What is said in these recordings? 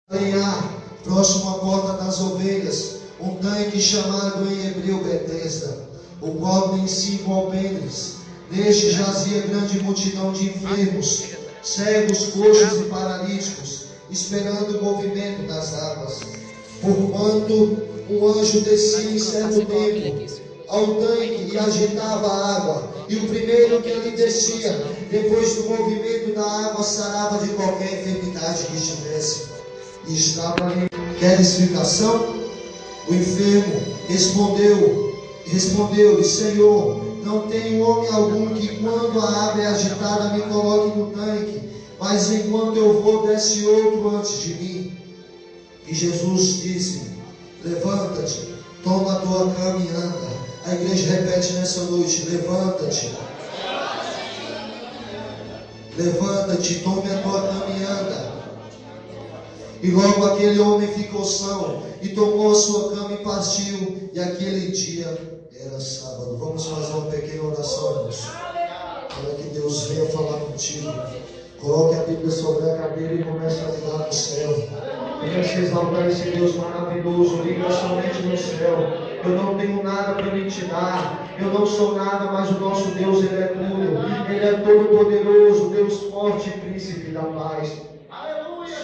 Alinhar, próximo à porta das ovelhas, um tanque chamado em hebreu Betesda, o qual tem 5 alpendres. Neste jazia grande multidão de enfermos, cegos, coxos e paralíticos, esperando o movimento das águas. Porquanto um anjo descia em certo tempo ao tanque e agitava a água, e o primeiro que ali descia, depois do movimento da água, sarava de qualquer enfermidade que estivesse. E estava ali. Quer explicação? O enfermo respondeu-lhe: Senhor, não tenho homem algum que, quando a água é agitada, me coloque no tanque, mas enquanto eu vou, desce outro antes de mim. E Jesus disse: levanta-te, toma a tua cama e anda. A igreja repete nessa noite: levanta-te, levanta-te, tome a tua cama e anda. E logo aquele homem ficou são e tomou a sua cama e partiu. E aquele dia era sábado. Vamos fazer uma pequena oração, irmãos, para que Deus venha falar contigo. Coloque a Bíblia sobre a cadeira e comece a ligar no céu. Comece a exaltar esse Deus maravilhoso. Liga somente no céu. Eu não tenho nada para me te dar. Eu não sou nada, mas o nosso Deus, Ele é tudo. Ele é todo poderoso, Deus forte, príncipe da paz.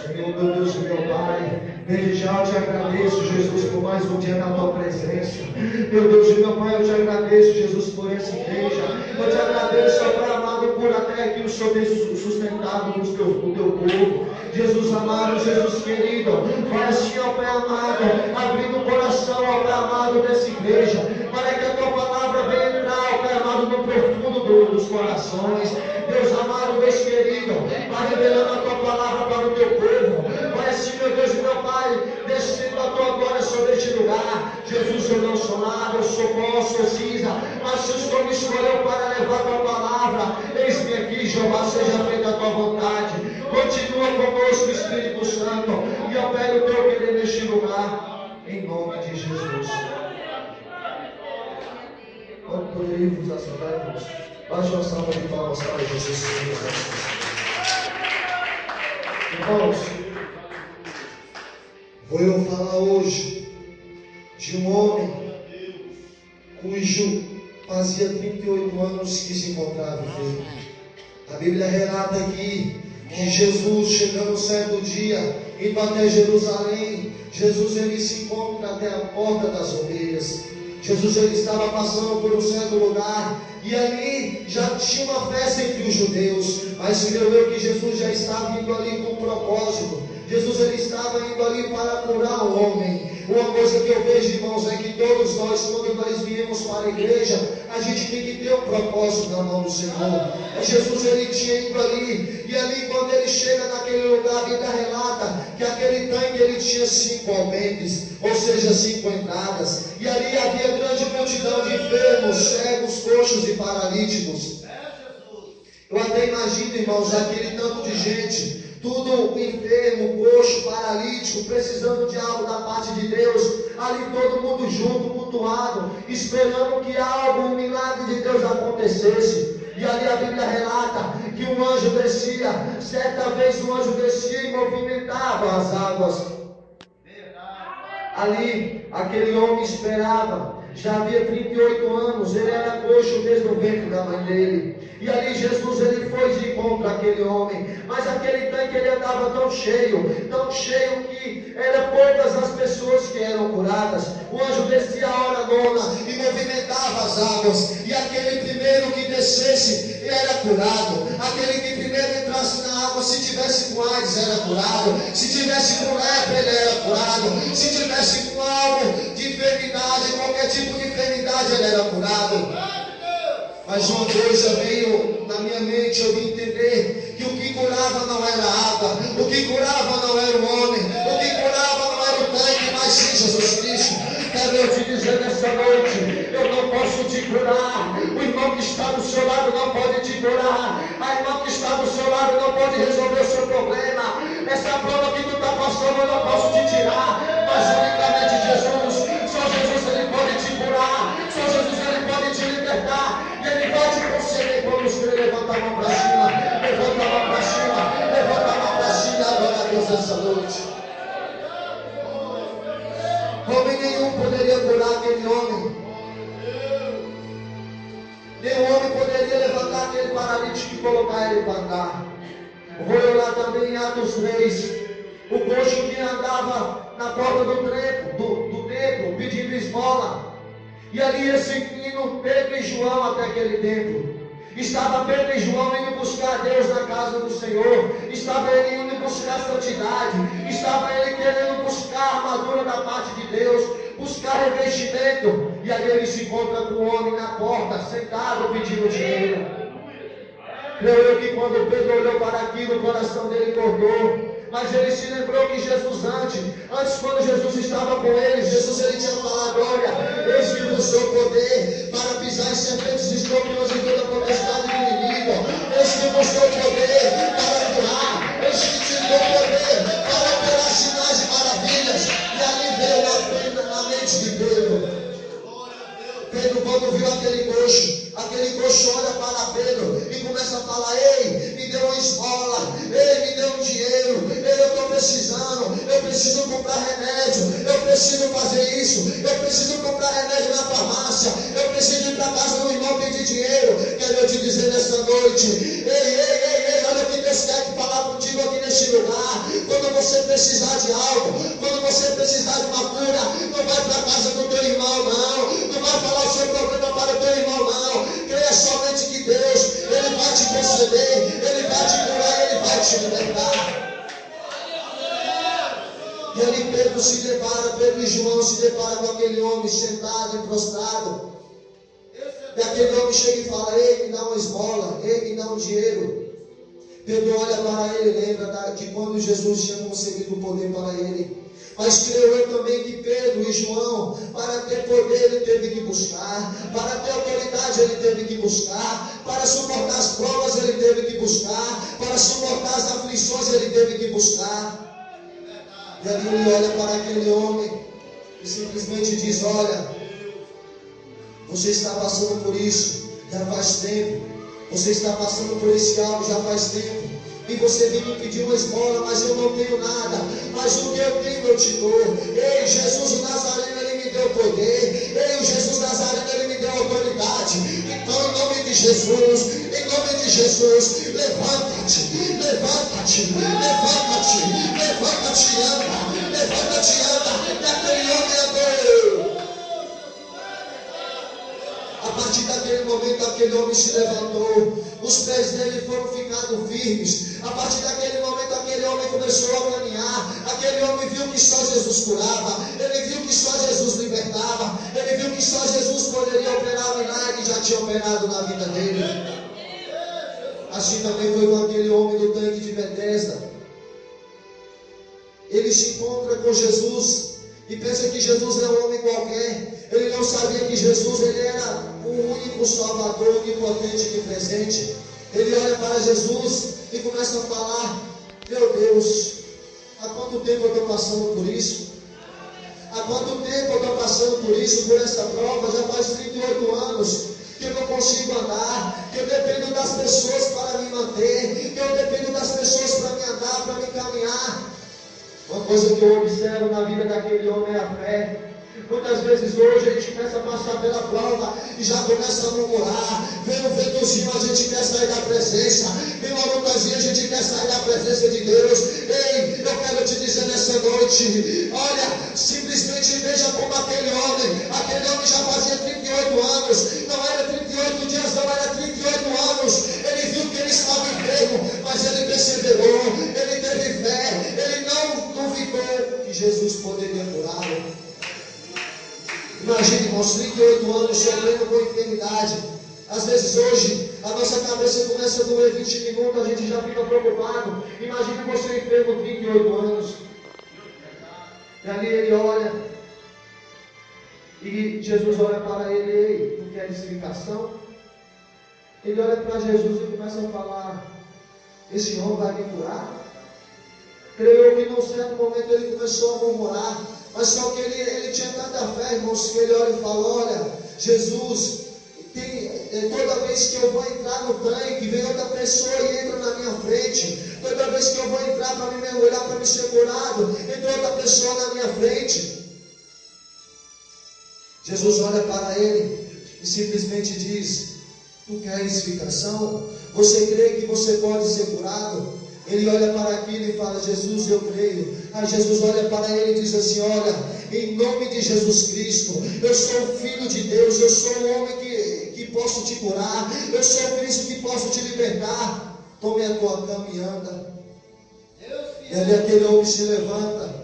Senhor, meu Deus e meu Pai, desde já eu te agradeço, Jesus, por mais um dia na tua presença. Meu Deus e meu Pai, eu te agradeço, Jesus, por essa igreja. Eu te agradeço, ó Pai amado, por até aqui o Senhor ter sustentado o teu povo. Jesus amado, Jesus querido, vai assim, ó Pai amado, abrindo o coração, ó Pai amado, dessa igreja, para que a tua palavra venha entrar, ó Pai amado, no profundo dos corações. Deus amado, Deus querido, vai revelando a tua palavra para o teu povo. Vai assim, meu Deus e meu Pai, descendo a tua glória sobre este lugar. Jesus, eu não sou nada, eu sou pó, sou cinza, mas se o Senhor me escolheu para levar a tua palavra, eis-me aqui, Jeová, seja feita a tua vontade. Continua conosco, Espírito Santo, e opere o teu querer neste lugar, em nome de Jesus. Quando poderíamos vos assentar, irmãos? Baixe uma salva de palmas para Jesus. Irmãos, vou eu falar hoje de um homem cujo fazia 38 anos que se encontrava enfermo. A Bíblia relata aqui que Jesus, chegando certo dia, indo até Jerusalém, Jesus ele se encontra até a porta das ovelhas. Jesus ele estava passando por um certo lugar e ali já tinha uma festa entre os judeus, mas creio eu que Jesus já estava indo ali com um propósito. Jesus ele estava indo ali para curar o homem. Uma coisa que eu vejo, irmãos, é que todos nós, quando nós viemos para a igreja, a gente tem que ter um propósito na mão do Senhor. Jesus ele tinha ido ali, e ali quando ele chega naquele lugar, a Bíblia relata que aquele tanque ele tinha 5 alpendres, ou seja, 5 entradas, e ali havia grande multidão de enfermos, cegos, coxos e paralíticos. Eu até imagino, irmãos, aquele tanto de gente, tudo enfermo, coxo, paralítico, precisando de algo da parte de Deus, ali todo mundo junto, cultuado, esperando que algo, um milagre de Deus acontecesse. E ali a Bíblia relata que um anjo descia, certa vez um anjo descia e movimentava as águas. Ali, aquele homem esperava, já havia 38 anos, ele era coxo desde o ventre da mãe dele. E ali Jesus ele foi de encontro àquele homem, mas aquele tanque ele andava tão cheio que eram poucas as pessoas que eram curadas. O anjo descia a hora nona e movimentava as águas, e aquele primeiro que descesse era curado. Aquele que primeiro entrasse na água, se tivesse com AIDS era curado, se tivesse com lepra ele era curado, se tivesse com algo de enfermidade, qualquer tipo de enfermidade ele era curado. Mas uma coisa veio na minha mente, eu vim entender que o que curava não era a água, o que curava não era o homem, o que curava não era o tanque, mas sim Jesus Cristo. Quero eu te dizer nessa noite, eu não posso te curar, o irmão que está do seu lado não pode te curar, a irmã que está do seu lado não pode resolver o seu problema. Essa prova que tu está passando eu não posso te tirar, mas unicamente Jesus, só Jesus ele pode te curar, só Jesus ele pode te libertar. Ele vai te conceder quando os três levantam a mão para cima, levanta a mão para cima, levanta a mão para cima, adora a Deus essa noite. aquele homem. Nenhum homem poderia levantar aquele paralítico e colocar ele para andar. Vou olhar também em Atos 3. O coxo que andava na porta do templo pedindo esmola. E ali esse menino, Pedro e João, até aquele templo. Estava Pedro e João indo buscar Deus na casa do Senhor. Estava ele indo buscar santidade. Estava ele querendo buscar a armadura da parte de Deus, buscar revestimento. E aí ele se encontra com um homem na porta, sentado, pedindo dinheiro. Creio eu que quando Pedro olhou para aquilo, o coração dele cortou. Mas ele se lembrou que Jesus antes quando Jesus estava com ele, Jesus ele tinha falado: olha, eis que vos dou poder para pisar em serpentes e escorpiões e toda a potestade do inimigo. Eis que vos dou poder para curar. Eis que te dou poder para operar sinais e maravilhas. E ali veio na mente de Pedro. Pedro, quando viu aquele coxo olha para Pedro e começa a falar: ei, me dê uma esmola, ei, me dê um dinheiro, ei, eu estou precisando, eu preciso comprar remédio, eu preciso fazer isso, eu preciso comprar remédio na farmácia, eu preciso ir para a casa do irmão pedir dinheiro. Quero eu te dizer nessa noite: ei, olha o que Deus quer falar contigo aqui neste lugar. Quando você precisar de algo, quando você precisar de uma cura, não vai para a casa do teu irmão, não vai falar o seu problema para o teu irmão, não. Creia somente que Deus, Ele vai te conceder, Ele vai te curar, Ele vai te libertar. E ali Pedro e João se deparam com aquele homem sentado e prostrado. E aquele homem chega e fala: ei, me dá uma esmola, ei, me dá um dinheiro. Pedro olha para ele e lembra de quando Jesus tinha concedido o poder para ele. Mas creio eu também que Pedro e João, para ter poder ele teve que buscar, para ter autoridade ele teve que buscar, para suportar as provas ele teve que buscar, para suportar as aflições ele teve que buscar. E ali ele olha para aquele homem e simplesmente diz: olha, você está passando por isso já faz tempo, você está passando por esse algo já faz tempo. E você vem me pedir uma esmola, mas eu não tenho nada. Mas o que eu tenho eu te dou. Ei, Jesus o Nazareno, Ele me deu poder. Ei, o Jesus Nazareno, Ele me deu autoridade. Então, em nome de Jesus, levanta-te e anda. E aquele homem andou. A partir daquele momento, aquele homem se levantou. Os pés dele foram ficando firmes. A partir daquele momento, aquele homem começou a caminhar. Aquele homem viu que só Jesus curava. Ele viu que só Jesus libertava. Ele viu que só Jesus poderia operar o milagre que já tinha operado na vida dele. Assim também foi com aquele homem do tanque de Betesda. Ele se encontra com Jesus e pensa que Jesus é um homem qualquer. Ele não sabia que Jesus ele era o único Salvador, onipotente e presente. Ele olha para Jesus e começa a falar: meu Deus, há quanto tempo eu estou passando por isso? Há quanto tempo eu estou passando por isso, por essa prova? Já faz 38 anos que eu não consigo andar, que eu dependo das pessoas para me manter, que eu dependo das pessoas para me andar, para me caminhar. Uma coisa que eu observo na vida daquele homem é a fé. Muitas vezes hoje a gente começa a passar pela prova e já começa a murmurar. Vem um ventozinho, a gente quer sair da presença. Vem uma lutazinha, a gente quer sair da presença de Deus. Ei, eu quero te dizer nessa noite: olha, simplesmente veja como aquele homem já fazia 38 anos. Não era 38 dias, não era 38 anos. Ele viu que ele estava enfermo, mas ele perseverou, ele teve fé, ele não duvidou que Jesus poderia curá-lo. Imagine, irmãos, 38 anos sofrendo com enfermidade. Às vezes hoje, a nossa cabeça começa a doer 20 minutos, a gente já fica preocupado. Imagine você enfermo 38 anos. E ali ele olha, e Jesus olha para ele: ei, tu queres explicação? Ele olha para Jesus e começa a falar: esse homem vai me curar? Creio que num certo momento ele começou a murmurar. Mas só que ele tinha tanta fé, irmãos, que ele olha e fala: olha, Jesus, toda vez que eu vou entrar no tanque, vem outra pessoa e entra na minha frente. Toda vez que eu vou entrar para me mergulhar, para me ser curado, entra outra pessoa na minha frente. Jesus olha para ele e simplesmente diz: tu queres ficar são? Você crê que você pode ser curado? Ele olha para aquilo e fala: Jesus, eu creio. Aí Jesus olha para ele e diz assim: olha, em nome de Jesus Cristo, eu sou o Filho de Deus, eu sou o homem que posso te curar, eu sou o Cristo que posso te libertar. Tome a tua cama e anda. E ali aquele homem se levanta.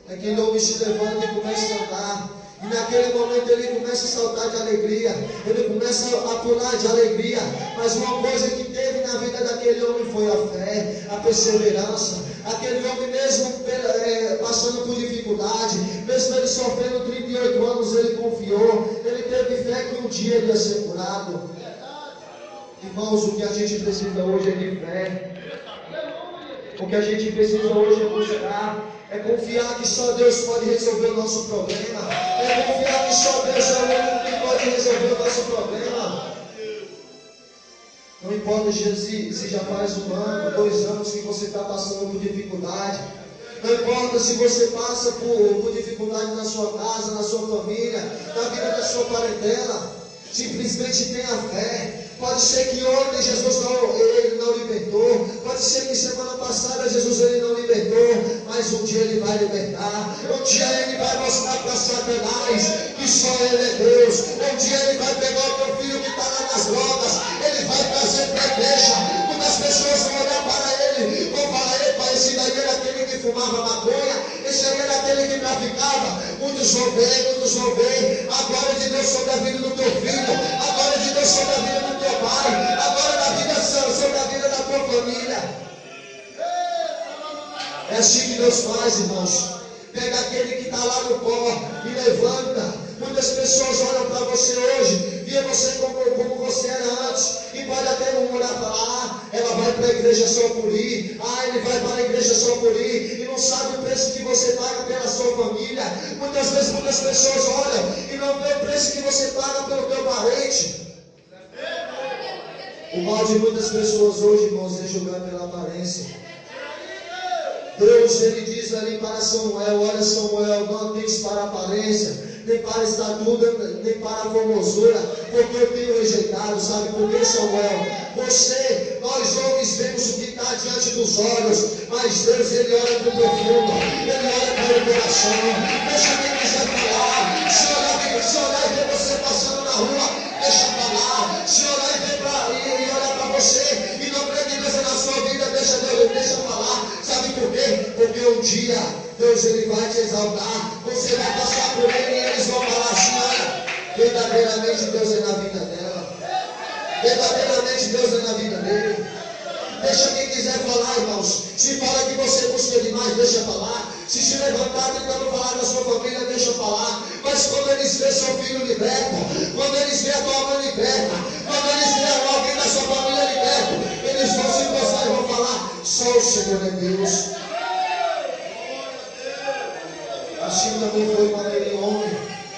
Aquele homem se levanta e começa a andar. E naquele momento ele começa a saltar de alegria. Ele começa a pular de alegria. Mas uma coisa que teve na vida daquele homem foi a fé, a perseverança. Aquele homem mesmo passando por dificuldade, mesmo ele sofrendo 38 anos, ele confiou. Ele teve fé que um dia ele ia ser curado. Irmãos, o que a gente precisa hoje é de fé. O que a gente precisa hoje é buscar, é confiar que só Deus pode resolver o nosso problema. É confiar que só Deus é o único que pode resolver o nosso problema. Não importa se já faz 1 ano, 2 anos que você está passando por dificuldade. Não importa se você passa por dificuldade na sua casa, na sua família, na vida da sua parentela. Simplesmente tenha fé. Pode ser que ontem Jesus ele não libertou. Pode ser que semana passada Jesus ele não libertou. Mas um dia ele vai libertar. Um dia ele vai mostrar para Satanás que só ele é Deus. Um dia ele vai pegar o teu filho que está lá nas drogas. Ele vai trazer para a igreja. Muitas pessoas vão olhar para ele, vão falar: epa, esse daí era aquele que fumava maconha, esse aí era aquele que traficava. Muitos vão ver a glória de Deus sobre a vida do teu filho, a glória de Deus sobre a vida do teu pai, a glória da vida sobre a vida da tua família. É assim que Deus faz, irmãos. Pega aquele que está lá no pó e levanta. Muitas pessoas olham para você hoje, via você como você era antes, e pode até murmurar, falar: ela vai para a igreja só por ir, ele vai para a igreja só por ir, e não sabe o preço que você paga pela sua família. Muitas vezes muitas pessoas olham e não vê o preço que você paga pelo teu parente. O mal de muitas pessoas hoje, irmãos, é julgar pela aparência. Deus, ele diz ali para Samuel: olha, Samuel, não atendes para a aparência, nem para a estatura, nem para a formosura, porque eu tenho rejeitado. Sabe por quê, Samuel? Nós homens vemos o que está diante dos olhos, mas Deus, ele olha para o profundo, ele olha para o coração. Deixa quem quiser falar. Se olhar e ver você passando na rua, deixa falar. Se olhar e olhar para você e não prende Deus na sua vida, deixa falar. Sabe por quê? Porque um dia Deus, ele vai te exaltar. Você vai passar por ele e eles vão falar assim: olha, verdadeiramente Deus é na vida dela, verdadeiramente Deus é na vida dele. Deixa quem quiser falar, irmãos. Se fala que você busca demais, deixa falar. Se levantar tentando falar da sua família, deixa falar. Mas quando eles veem seu filho liberto, quando eles veem a tua mãe liberta, quando eles veem alguém da sua família liberto, eles vão se encostar e vão falar: só o Senhor é Deus. Assim também foi para aquele homem.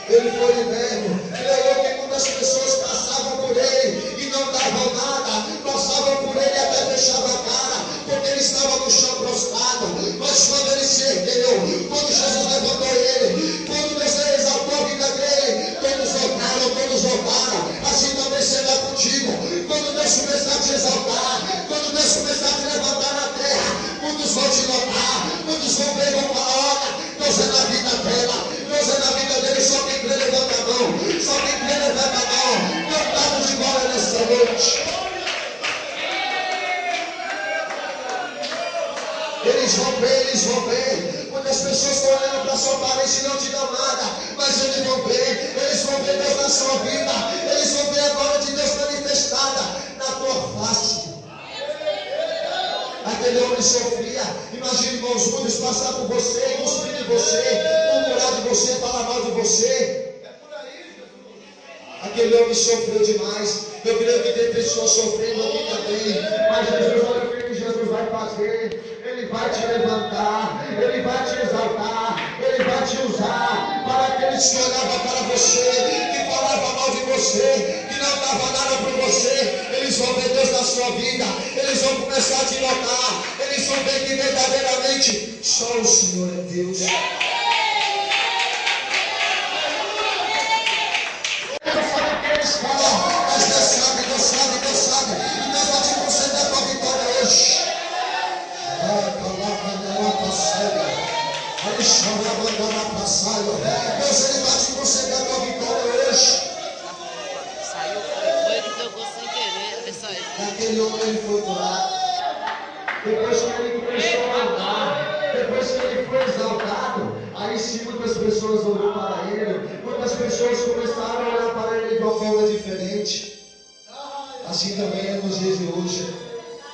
Ele foi liberto. Creio que muitas pessoas passavam por ele e não davam nada, passavam por ele e até fechavam a cara, porque ele estava no chão prostrado. Mas quando ele se ergueu, quando Jesus levantou ele, quando Deus exaltou a vida dele, todos voltaram. Assim também será contigo. Quando Deus começar a te exaltar, quando Deus começar a te levantar na terra, muitos vão te notar, muitos vão ver e vão falar: olha, Deus é na vida dela, Deus é na vida dele. Só quem crê levanta a mão, só quem crê levanta a mão. Cantamos de glória nessa noite. Eles vão ver. Muitas pessoas estão olhando para a sua aparência e não te dão nada, mas eles vão ver Deus na sua vida, eles vão ver a glória de Deus manifestada na tua face. Aquele homem sofria. Imagine, irmãos, muitos passar por você, cuspir de você, murmurar de você, falar mal de você. Aquele homem sofreu demais. Eu creio que tem pessoas sofrendo aqui também, mas Jesus, olha o que Jesus vai fazer. Ele vai te levantar, ele vai te exaltar, ele vai te usar para aqueles que olhavam para você, que falavam mal de você, que não davam nada por você. Eles vão ver Deus na sua vida, eles vão começar a te notar, eles vão ver que verdadeiramente só o Senhor é Deus. Deus, Ele vai te conceder a tua vitória hoje. Saiu, foi que tocou sem querer. Ele saiu. Aquele homem, ele foi curado. Depois que ele começou a andar, depois que ele foi exaltado, aí sim muitas pessoas olharam para ele, muitas pessoas começaram a olhar para ele de uma forma diferente. Assim também é nos dias de hoje.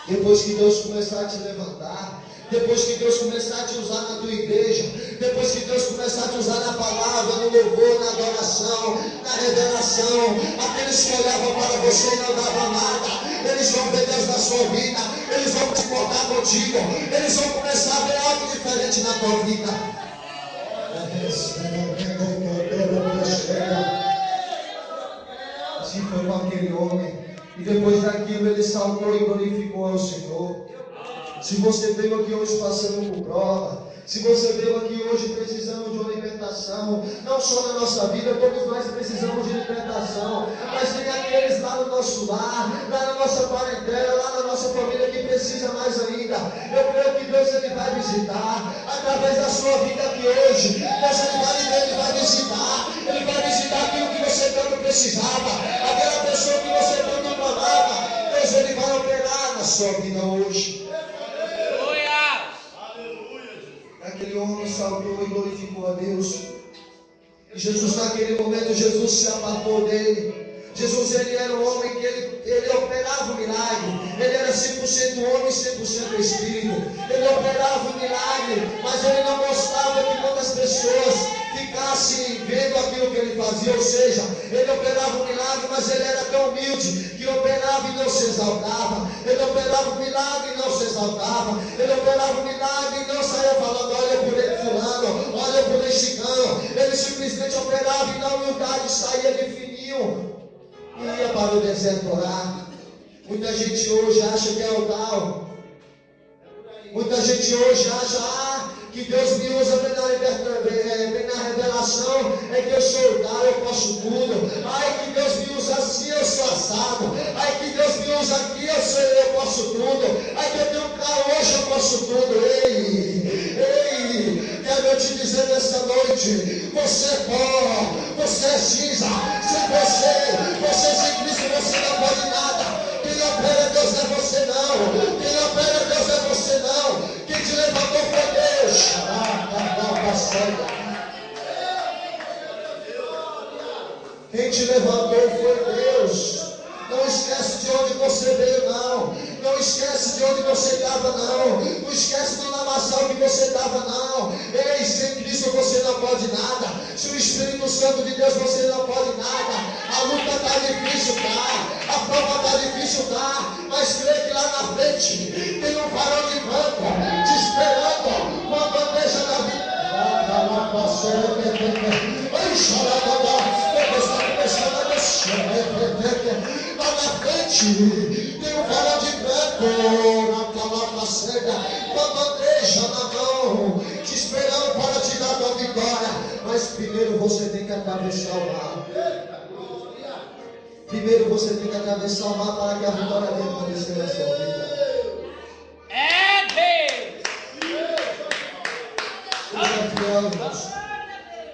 Depois que Deus começar a te levantar, depois que Deus começar a te usar na tua igreja, depois que Deus começar a te usar na palavra, no louvor, na adoração, na revelação, aqueles que olhavam para você e não davam nada, eles vão ver Deus na sua vida, eles vão te importar contigo, eles vão começar a ver algo diferente na tua vida. Assim foi com aquele homem. E depois daquilo ele saltou e glorificou ao Senhor. Se você veio aqui hoje passando por prova, se você veio aqui hoje precisando de uma libertação, não só na nossa vida, todos nós precisamos de libertação, mas tem aqueles lá no nosso lar, lá na nossa parentela, lá na nossa família que precisa mais ainda. Eu creio que Deus ele vai visitar, através da sua vida aqui hoje. Deus ele vai visitar, ele vai visitar aquilo que você tanto precisava, aquela pessoa que você tanto amava. Deus ele vai operar na sua vida hoje. Aquele homem saltou e glorificou a Deus. E Jesus, naquele momento, Jesus se apartou dele. Jesus, ele era um homem que ele operava o milagre. Ele era 100% homem e 100% espírito. Ele operava o milagre, mas ele não gostava que muitas pessoas ficassem vendo aquilo que ele fazia. Ou seja, ele operava o milagre, mas ele era tão humilde que operava e não se exaltava. Ele operava o milagre e não se exaltava. Ele operava o milagre e não saía falando: olha por ele fulano, olha por ele chicano. Ele simplesmente operava e na humildade saía de fininho e ia para o deserto orar. Muita gente hoje acha que é o tal. Muita gente hoje acha que Deus me usa bem na revelação, é que eu sou o tal, eu posso tudo. Ai, que Deus me usa assim, eu sou assado. Ai, que Deus me usa aqui, eu posso tudo. Ai, que eu tenho um carro hoje, eu posso tudo. Ei, quero eu te dizer nessa noite: você é pó, você é cinza. Você sem Cristo, você não pode nada. Quem opera Deus é você não. Quem opera Deus é você não. Quem te levantou foi Deus. Quem te levantou foi Deus. Não esquece de onde você veio, não. Não esquece de onde você estava, não. Não esquece do lamaçal que você estava, não. Ei, sem Cristo você não pode nada. Se o Espírito Santo de Deus você não pode nada. A luta está difícil, tá? A prova está difícil, tá? Mas crê que lá na frente tem um farol de branco te esperando com a bandeja da vida. Ai, chorando, Deus está começando a descer. Lá na frente tem um farol de branco na caloca cega, com a bandeja na mão, te esperando para te dar a tua vitória. Mas primeiro você tem que atravessar o mar. Primeiro você tem que atravessar o mar para que a vitória venha acontecer na sua vida. É Deus!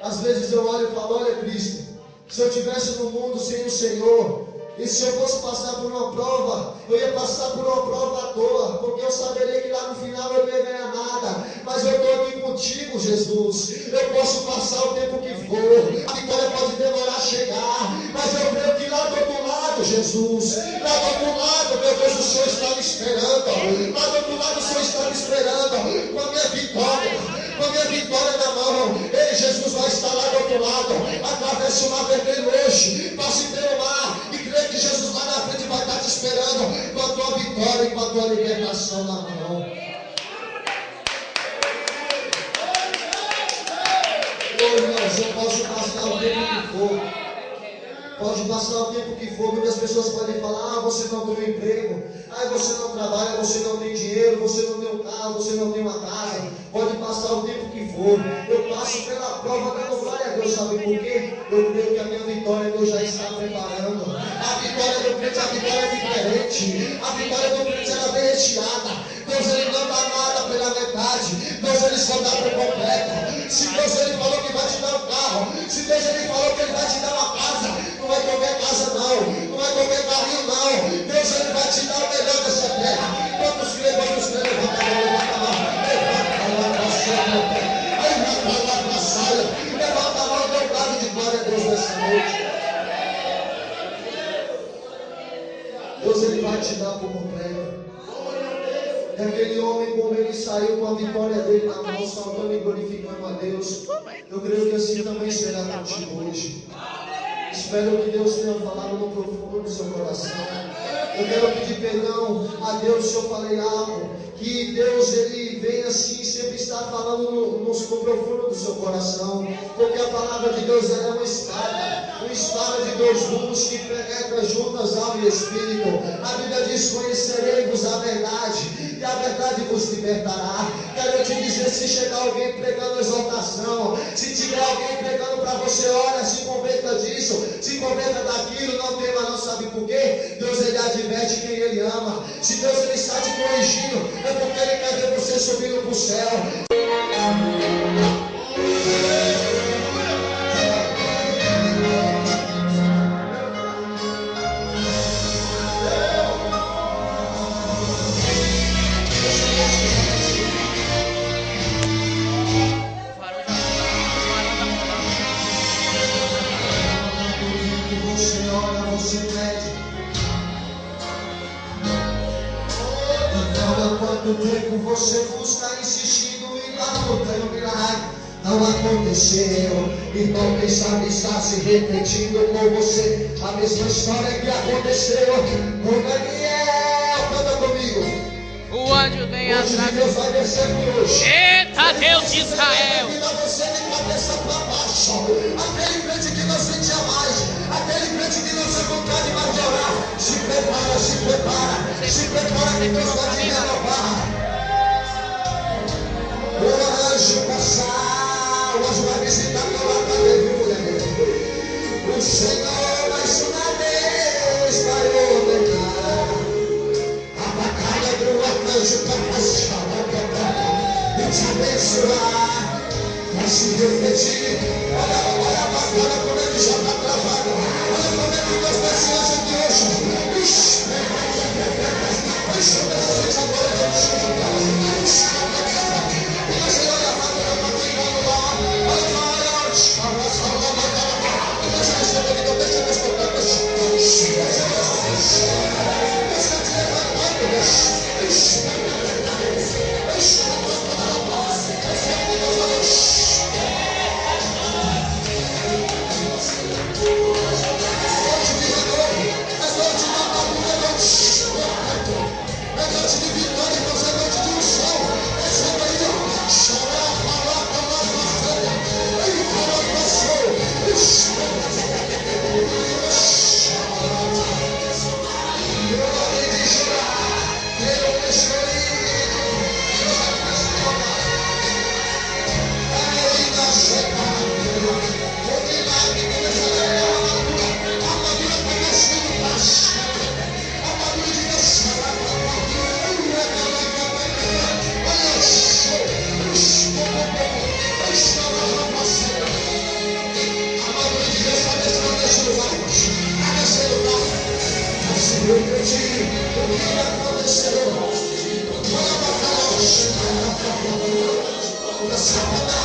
Às vezes eu olho e falo: olha, Cristo, se eu estivesse no mundo sem o Senhor, e se eu fosse passar por uma prova, eu ia passar por uma prova à toa, porque eu saberia que lá no final eu não ia ganhar nada. Mas eu estou aqui contigo, Jesus. Eu posso passar o tempo que for, a vitória pode demorar a chegar, mas eu creio que lá do outro lado, Jesus, lá do outro lado, meu Deus, o Senhor está me esperando. Lá do outro lado o Senhor está me esperando com a minha vitória. Com a minha vitória na mão. Ei, Jesus vai estar lá do outro lado. Atravesse o mar vermelho hoje, passe pelo mar e creia que Jesus lá na frente vai estar te esperando com a tua vitória e com a tua libertação na mão. Ô, irmãos, eu posso passar o tempo que for. Pode passar o tempo que for. Muitas pessoas podem falar: ah, você não tem um emprego, ah, você não trabalha, você não tem dinheiro, você não tem um carro, você não tem uma casa. Pode passar o tempo que for. Eu passo pela prova dando glória a Deus. Sabe por quê? Eu creio que a minha vitória Deus já está preparando. A vitória do crente, a vitória é diferente. A vitória do crente ela vem recheada. Deus ele não dá nada pela metade. Deus ele só dá por completo. Deus ele falou que ele vai te dar uma casa, não é qualquer casa não, não é qualquer carrinho não. Deus ele vai te dar o melhor dessa terra. Quantos creem, quantos creem, levanta a mão, levanta a mão. Levanta a mão, dê um brado de glória a Deus nessa noite. Deus ele vai te dar por completo. E aquele homem, como ele saiu com a vitória dele na mão, saltando e glorificando a Deus, eu creio que assim também será contigo hoje. Espero que Deus tenha falado no profundo do seu coração. Eu quero pedir perdão a Deus se eu falei algo, que Deus ele vem assim, sempre está falando no profundo do seu coração, porque a palavra de Deus ela é uma espada de dois gumes que penetra juntas alma e espírito. A Bíblia diz: conhecereis a verdade, e a verdade vos libertará. Quero te dizer, se chegar alguém pregando exaltação, se tiver alguém pregando para você, olha, se converta disso, se converta daquilo, não tema não, sabe por quê? Deus ele adverte quem ele ama. Se Deus ele está te corrigindo, é porque ele quer ver você subindo para o céu. Você ora, você pede. Então há quanto tempo você busca insistindo e lá não tem um milagre? Não aconteceu. Então quem sabe está se repetindo com você a mesma história que aconteceu com Daniel. Canta comigo. O anjo vem atrás. Deus vai descer hoje. Eita, Deus de Israel. Você de cabeça para baixo. Aquele crente que não sentia mais. Aquele crente que não tinha vontade mais de orar. Se prepara, se prepara. Se prepara que Deus vai te renovar. O anjo passar. O anjo vai visitar teu lado também, mulher. O Senhor mais uma vez vai ordenar a batalha do anjo para passar. E te abençoar. Vai se repetir. Olha a batalha como ele já está travado. Olha como é que Deus vai se hoje aqui hoje. Ixi, esse agora é o Senhor. E você olha a batalha para quem está no ar. Olha a batalha. Deixa eu receber então, deixa eu escutar. Deixa eu te levantar. Ixi. Aconteceu.